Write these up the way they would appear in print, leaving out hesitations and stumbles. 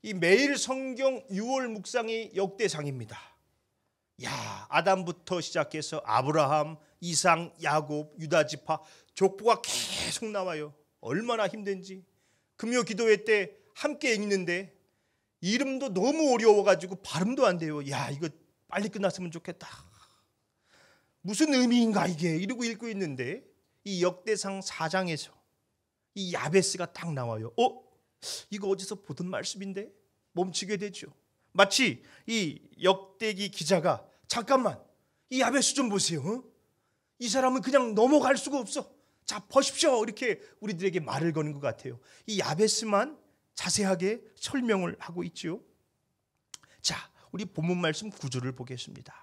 이 매일 성경 6월 묵상이 역대상입니다. 야, 아담부터 시작해서 아브라함, 이삭, 야곱, 유다 지파 족보가 계속 나와요. 얼마나 힘든지. 금요 기도회 때 함께 읽는데 이름도 너무 어려워가지고 발음도 안 돼요. 야, 이거 빨리 끝났으면 좋겠다. 무슨 의미인가 이게 이러고 읽고 있는데 이 역대상 4장에서 이 야베스가 딱 나와요. 이거 어디서 보던 말씀인데 멈추게 되죠. 마치 이 역대기 기자가 잠깐만 이 야베스 좀 보세요. 이 사람은 그냥 넘어갈 수가 없어. 자, 보십시오. 이렇게 우리들에게 말을 거는 것 같아요. 이 야베스만 자세하게 설명을 하고 있죠. 자, 우리 본문 말씀 9절을 보겠습니다.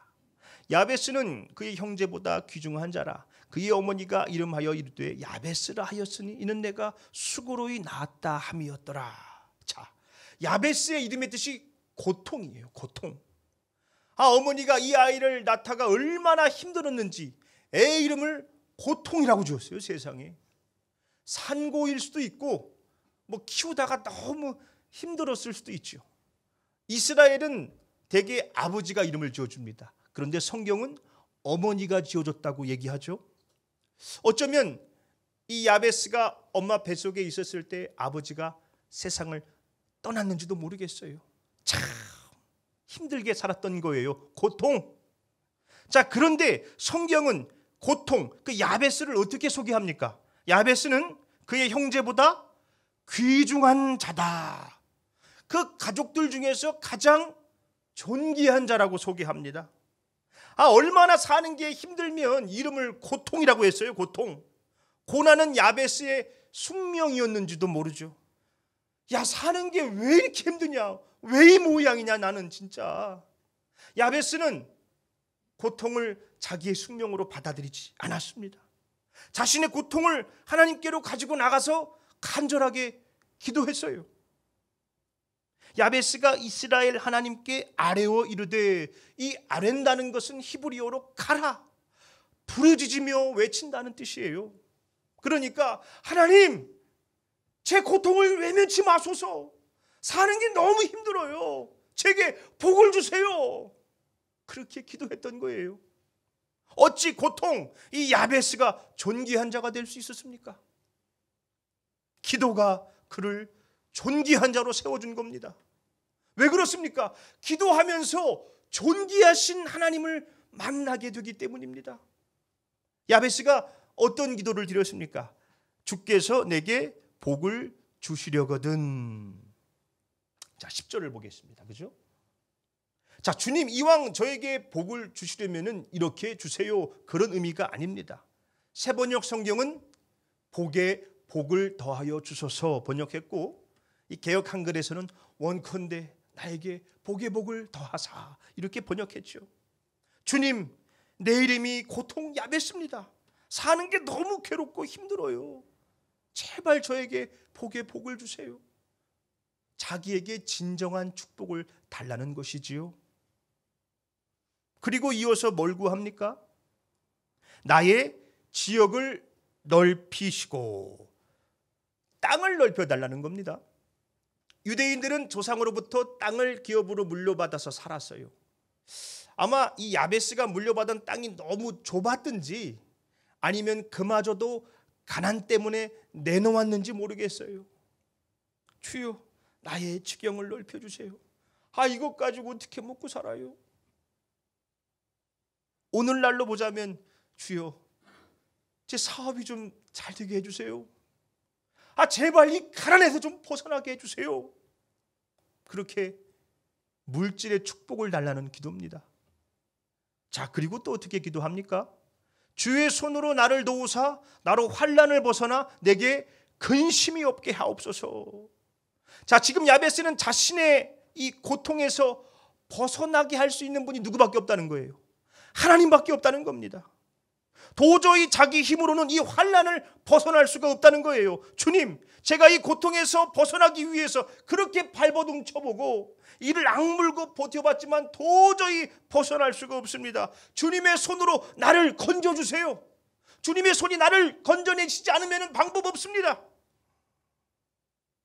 야베스는 그의 형제보다 귀중한 자라. 그의 어머니가 이름하여 이르되 야베스라 하였으니 이는 내가 수고로이 낳았다 함이었더라. 자, 야베스의 이름의 뜻이 고통이에요. 고통. 어머니가 이 아이를 낳다가 얼마나 힘들었는지 애 이름을 고통이라고 지었어요. 세상에. 산고일 수도 있고 키우다가 너무 힘들었을 수도 있죠. 이스라엘은 대개 아버지가 이름을 지어줍니다. 그런데 성경은 어머니가 지어줬다고 얘기하죠. 어쩌면 이 야베스가 엄마 뱃속에 있었을 때 아버지가 세상을 떠났는지도 모르겠어요. 참 힘들게 살았던 거예요. 고통. 자, 그런데 성경은 고통, 그 야베스를 어떻게 소개합니까? 야베스는 그의 형제보다 귀중한 자다. 그 가족들 중에서 가장 존귀한 자라고 소개합니다. 얼마나 사는 게 힘들면 이름을 고통이라고 했어요. 고통. 고난은 야베스의 숙명이었는지도 모르죠. 야, 사는 게 왜 이렇게 힘드냐? 왜 이 모양이냐 나는 진짜. 야베스는 고통을 자기의 숙명으로 받아들이지 않았습니다. 자신의 고통을 하나님께로 가지고 나가서 간절하게 기도했어요. 야베스가 이스라엘 하나님께 아뢰어 이르되, 이 아뢰다는 것은 히브리어로 가라, 부르짖으며 외친다는 뜻이에요. 그러니까 하나님, 제 고통을 외면치 마소서. 사는 게 너무 힘들어요. 제게 복을 주세요. 그렇게 기도했던 거예요. 어찌 고통, 이 야베스가 존귀한 자가 될 수 있었습니까? 기도가 그를 존귀한 자로 세워준 겁니다. 왜 그렇습니까? 기도하면서 존귀하신 하나님을 만나게 되기 때문입니다. 야베스가 어떤 기도를 드렸습니까? 주께서 내게 복을 주시려거든. 자, 10절을 보겠습니다. 그죠? 자, 주님 이왕 저에게 복을 주시려면은 이렇게 주세요. 그런 의미가 아닙니다. 새번역 성경은 복에 복을 더하여 주소서 번역했고, 이 개역 한글에서는 원컨대 나에게 복에 복을 더하사 이렇게 번역했죠. 주님, 내 이름이 고통 야베스입니다. 사는 게 너무 괴롭고 힘들어요. 제발 저에게 복에 복을 주세요. 자기에게 진정한 축복을 달라는 것이지요. 그리고 이어서 뭘 구합니까? 나의 지역을 넓히시고, 땅을 넓혀달라는 겁니다. 유대인들은 조상으로부터 땅을 기업으로 물려받아서 살았어요. 아마 이 야베스가 물려받은 땅이 너무 좁았든지 아니면 그마저도 가난 때문에 내놓았는지 모르겠어요. 주여, 나의 지경을 넓혀주세요. 이것 가지고 어떻게 먹고 살아요? 오늘날로 보자면, 주여, 제 사업이 좀 잘 되게 해주세요. 제발 이 가난에서 좀 벗어나게 해주세요. 그렇게 물질의 축복을 달라는 기도입니다. 자, 그리고 또 어떻게 기도합니까? 주의 손으로 나를 도우사 나로 환난을 벗어나 내게 근심이 없게 하옵소서. 자, 지금 야베스는 자신의 이 고통에서 벗어나게 할 수 있는 분이 누구밖에 없다는 거예요. 하나님밖에 없다는 겁니다. 도저히 자기 힘으로는 이 환난을 벗어날 수가 없다는 거예요. 주님, 제가 이 고통에서 벗어나기 위해서 그렇게 발버둥 쳐보고 이를 악물고 버텨봤지만 도저히 벗어날 수가 없습니다. 주님의 손으로 나를 건져주세요. 주님의 손이 나를 건져내시지 않으면 방법 없습니다.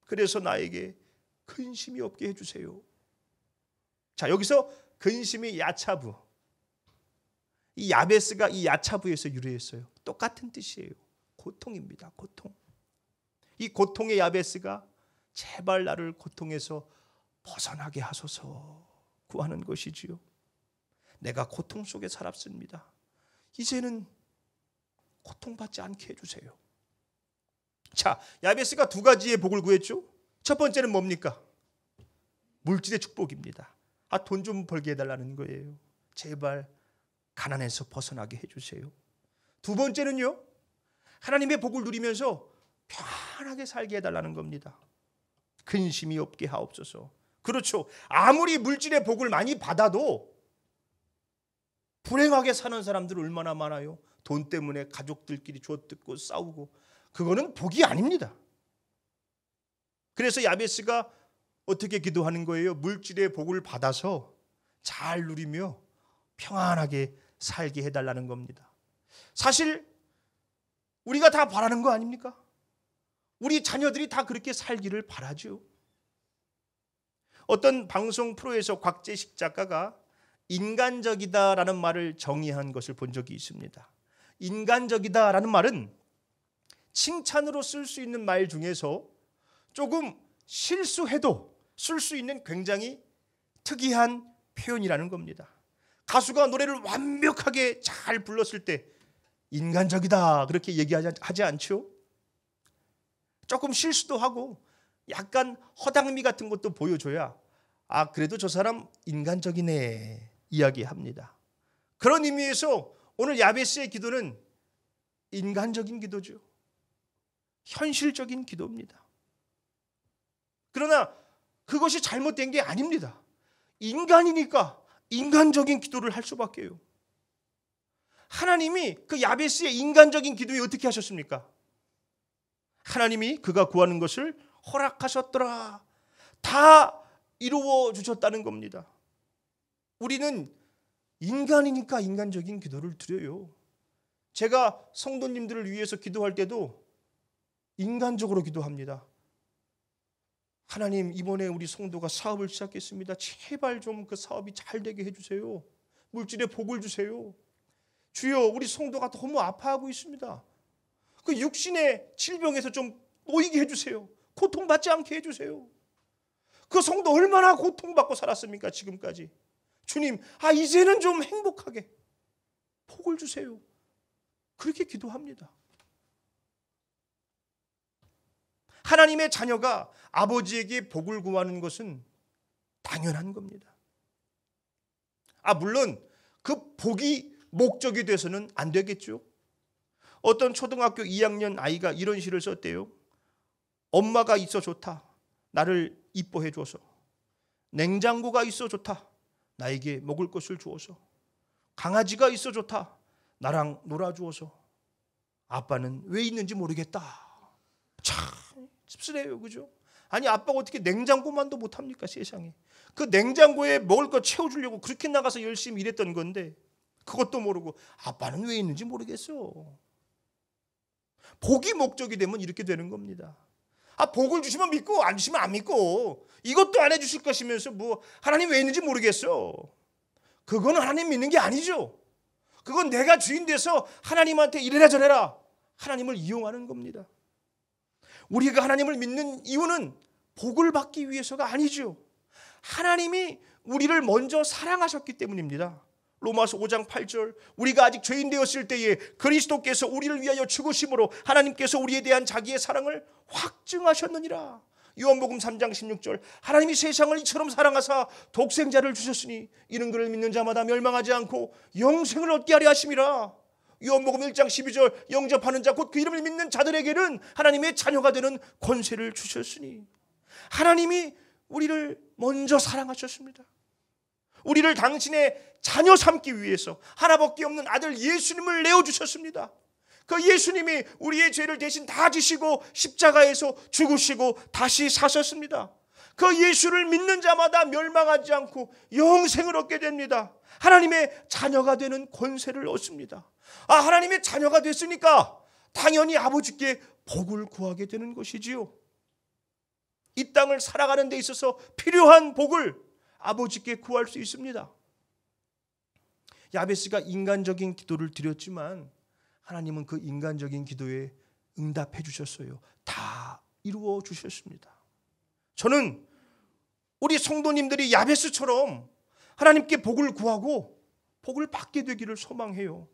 그래서 나에게 근심이 없게 해주세요. 자, 여기서 근심이 야차부, 이 야베스가 이 야차부에서 유래했어요. 똑같은 뜻이에요. 고통입니다. 고통. 이 고통의 야베스가 제발 나를 고통에서 벗어나게 하소서 구하는 것이지요. 내가 고통 속에 살았습니다. 이제는 고통받지 않게 해주세요. 자, 야베스가 두 가지의 복을 구했죠. 첫 번째는 뭡니까? 물질의 축복입니다. 돈 좀 벌게 해달라는 거예요. 제발 가난에서 벗어나게 해주세요. 두 번째는요, 하나님의 복을 누리면서 편하게 살게 해달라는 겁니다. 근심이 없게 하옵소서. 그렇죠. 아무리 물질의 복을 많이 받아도 불행하게 사는 사람들 얼마나 많아요. 돈 때문에 가족들끼리 쥐어뜯고 싸우고, 그거는 복이 아닙니다. 그래서 야베스가 어떻게 기도하는 거예요? 물질의 복을 받아서 잘 누리며 평안하게 살게 해달라는 겁니다. 사실 우리가 다 바라는 거 아닙니까? 우리 자녀들이 다 그렇게 살기를 바라죠. 어떤 방송 프로에서 곽재식 작가가 인간적이다라는 말을 정의한 것을 본 적이 있습니다. 인간적이다라는 말은 칭찬으로 쓸 수 있는 말 중에서 조금 실수해도 쓸 수 있는 굉장히 특이한 표현이라는 겁니다. 가수가 노래를 완벽하게 잘 불렀을 때 인간적이다 그렇게 얘기하지 않죠? 조금 실수도 하고 약간 허당미 같은 것도 보여줘야 그래도 저 사람 인간적이네 이야기합니다. 그런 의미에서 오늘 야베스의 기도는 인간적인 기도죠. 현실적인 기도입니다. 그러나 그것이 잘못된 게 아닙니다. 인간이니까 인간적인 기도를 할 수밖에요. 하나님이 그 야베스의 인간적인 기도에 어떻게 하셨습니까? 하나님이 그가 구하는 것을 허락하셨더라. 다 이루어 주셨다는 겁니다. 우리는 인간이니까 인간적인 기도를 드려요. 제가 성도님들을 위해서 기도할 때도 인간적으로 기도합니다. 하나님, 이번에 우리 성도가 사업을 시작했습니다. 제발 좀 그 사업이 잘 되게 해주세요. 물질의 복을 주세요. 주여, 우리 성도가 너무 아파하고 있습니다. 그 육신의 질병에서 좀 놓이게 해주세요. 고통받지 않게 해주세요. 그 성도 얼마나 고통받고 살았습니까? 지금까지. 주님, 이제는 좀 행복하게 복을 주세요. 그렇게 기도합니다. 하나님의 자녀가 아버지에게 복을 구하는 것은 당연한 겁니다. 물론 그 복이 목적이 돼서는 안 되겠죠. 어떤 초등학교 2학년 아이가 이런 시를 썼대요. 엄마가 있어 좋다. 나를 이뻐해 줘서. 냉장고가 있어 좋다. 나에게 먹을 것을 주어서. 강아지가 있어 좋다. 나랑 놀아주어서. 아빠는 왜 있는지 모르겠다. 참 씁쓸해요, 그죠? 아빠가 어떻게 냉장고만도 못합니까, 세상에. 그 냉장고에 먹을 거 채워주려고 그렇게 나가서 열심히 일했던 건데 그것도 모르고 아빠는 왜 있는지 모르겠어. 복이 목적이 되면 이렇게 되는 겁니다. 복을 주시면 믿고 안 주시면 안 믿고, 이것도 안 해주실 것이면서 하나님 왜 있는지 모르겠어. 그건 하나님 믿는 게 아니죠. 그건 내가 주인 돼서 하나님한테 이래라 저래라 하나님을 이용하는 겁니다. 우리가 하나님을 믿는 이유는 복을 받기 위해서가 아니죠. 하나님이 우리를 먼저 사랑하셨기 때문입니다. 로마서 5장 8절, 우리가 아직 죄인 되었을 때에 그리스도께서 우리를 위하여 죽으심으로 하나님께서 우리에 대한 자기의 사랑을 확증하셨느니라. 요한복음 3장 16절, 하나님이 세상을 이처럼 사랑하사 독생자를 주셨으니 이는 그를 믿는 자마다 멸망하지 않고 영생을 얻게 하려 하심이라. 요한복음 1장 12절, 영접하는 자 곧 그 이름을 믿는 자들에게는 하나님의 자녀가 되는 권세를 주셨으니, 하나님이 우리를 먼저 사랑하셨습니다. 우리를 당신의 자녀 삼기 위해서 하나밖에 없는 아들 예수님을 내어주셨습니다. 그 예수님이 우리의 죄를 대신 다 지시고 십자가에서 죽으시고 다시 사셨습니다. 그 예수를 믿는 자마다 멸망하지 않고 영생을 얻게 됩니다. 하나님의 자녀가 되는 권세를 얻습니다. 하나님의 자녀가 됐으니까 당연히 아버지께 복을 구하게 되는 것이지요. 이 땅을 살아가는 데 있어서 필요한 복을 아버지께 구할 수 있습니다. 야베스가 인간적인 기도를 드렸지만 하나님은 그 인간적인 기도에 응답해 주셨어요. 다 이루어 주셨습니다. 저는 우리 성도님들이 야베스처럼 하나님께 복을 구하고 복을 받게 되기를 소망해요.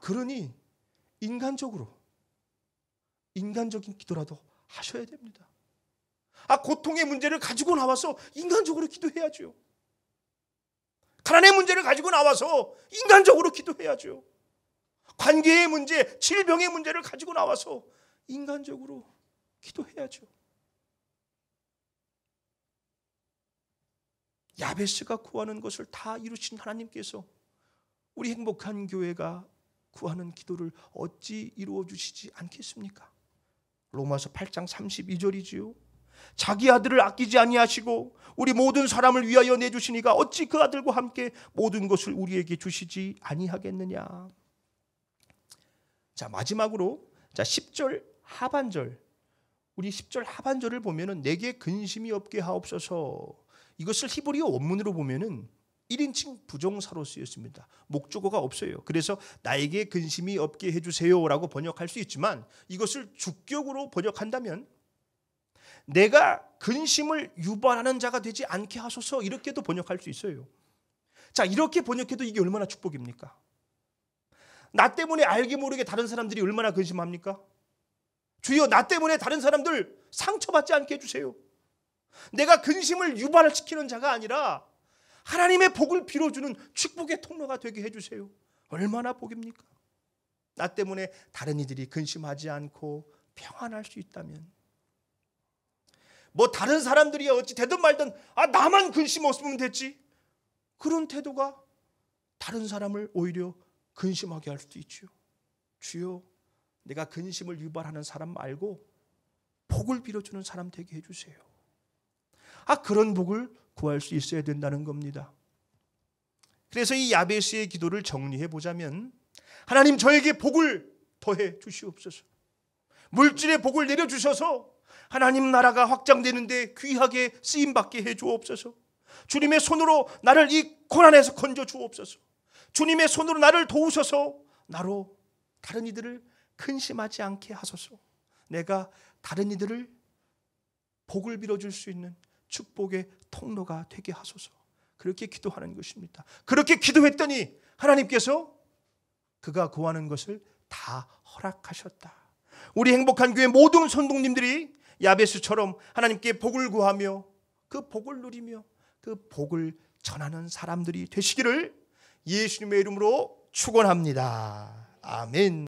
그러니 인간적인 기도라도 하셔야 됩니다. 고통의 문제를 가지고 나와서 인간적으로 기도해야죠. 가난의 문제를 가지고 나와서 인간적으로 기도해야죠. 관계의 문제, 질병의 문제를 가지고 나와서 인간적으로 기도해야죠. 야베스가 구하는 것을 다 이루신 하나님께서 우리 행복한 교회가 구하는 기도를 어찌 이루어 주시지 않겠습니까? 로마서 8장 32절이지요. 자기 아들을 아끼지 아니하시고 우리 모든 사람을 위하여 내주시니가 어찌 그 아들과 함께 모든 것을 우리에게 주시지 아니하겠느냐. 자, 마지막으로 10절 하반절, 우리 10절 하반절을 보면은 내게 근심이 없게 하옵소서. 이것을 히브리어 원문으로 보면은 1인칭 부정사로 쓰였습니다. 목적어가 없어요. 그래서 나에게 근심이 없게 해주세요라고 번역할 수 있지만 이것을 주격으로 번역한다면 내가 근심을 유발하는 자가 되지 않게 하소서, 이렇게도 번역할 수 있어요. 자, 이렇게 번역해도 이게 얼마나 축복입니까? 나 때문에 알게 모르게 다른 사람들이 얼마나 근심합니까? 주여, 나 때문에 다른 사람들 상처받지 않게 해주세요. 내가 근심을 유발시키는 자가 아니라 하나님의 복을 빌어주는 축복의 통로가 되게 해주세요. 얼마나 복입니까? 나 때문에 다른 이들이 근심하지 않고 평안할 수 있다면, 다른 사람들이 어찌 되든 말든 나만 근심 없으면 됐지, 그런 태도가 다른 사람을 오히려 근심하게 할 수도 있죠. 주여, 내가 근심을 유발하는 사람 말고 복을 빌어주는 사람 되게 해주세요. 그런 복을 구할 수 있어야 된다는 겁니다. 그래서 이 야베스의 기도를 정리해 보자면, 하나님 저에게 복을 더해 주시옵소서. 물질의 복을 내려주셔서 하나님 나라가 확장되는데 귀하게 쓰임받게 해 주옵소서. 주님의 손으로 나를 이 고난에서 건져 주옵소서. 주님의 손으로 나를 도우셔서 나로 다른 이들을 근심하지 않게 하소서. 내가 다른 이들을 복을 빌어줄 수 있는 축복의 통로가 되게 하소서. 그렇게 기도하는 것입니다. 그렇게 기도했더니 하나님께서 그가 구하는 것을 다 허락하셨다. 우리 행복한 교회 모든 성도님들이 야베스처럼 하나님께 복을 구하며 그 복을 누리며 그 복을 전하는 사람들이 되시기를 예수님의 이름으로 축원합니다. 아멘.